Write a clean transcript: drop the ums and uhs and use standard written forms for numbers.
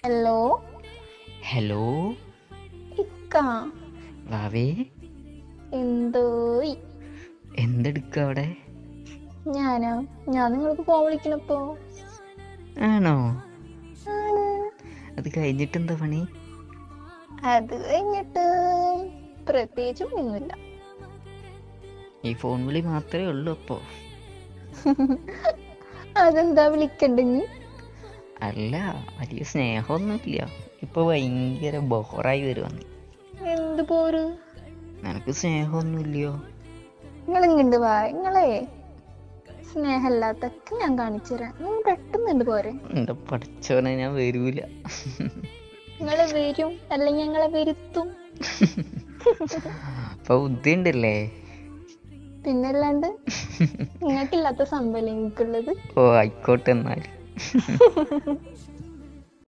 Hello hello ഇക്ക. വാവേ, എന്തോയി? എന്തെടുക്ക അവിടെ? ഞാനാ ഞാൻ നിങ്ങൾക്ക് ഫോൺ വിളിക്കണപ്പോ. ആണോ? ആണ്. അത് കഴിഞ്ഞിട്ട് എന്താ പണി? അത് കഴിഞ്ഞിട്ട് പ്രത്യേകിച്ച് ഒന്നുമില്ല. ഈ ഫോൺ വിളി മാത്രമേ ഉള്ളൂ അപ്പോ? അതെന്താ വിളിക്കണ്ടെങ്കിൽ? അല്ല, വലിയ സ്നേഹമൊന്നുമില്ല. ഇപ്പൊ ഭയങ്കര ബോറായി വരുവാന്ന്. എന്ത് പോര്? നിനക്ക് സ്നേഹമൊന്നുമില്ലയോ? നിങ്ങളിങ്ങണ്ട് വാ. നിങ്ങളെ സ്നേഹമില്ലാത്തൊക്കെ ഞാൻ കാണിച്ചു തരാം. നിങ്ങൾ പെട്ടെന്നുണ്ട് പോരെ. എന്റെ പഠിച്ചവനെ, ഞാൻ വരൂല. നിങ്ങള് വരും അല്ലെങ്കിൽ ഞങ്ങളെ വരുത്തും. അപ്പൊ ബുദ്ധി ഉണ്ടല്ലേ? പിന്നല്ലാണ്ട് നിങ്ങൾക്കില്ലാത്ത സംഭവല്ലേ എനിക്കുള്ളത്. ഓ, ആയിക്കോട്ടെ എന്നാൽ.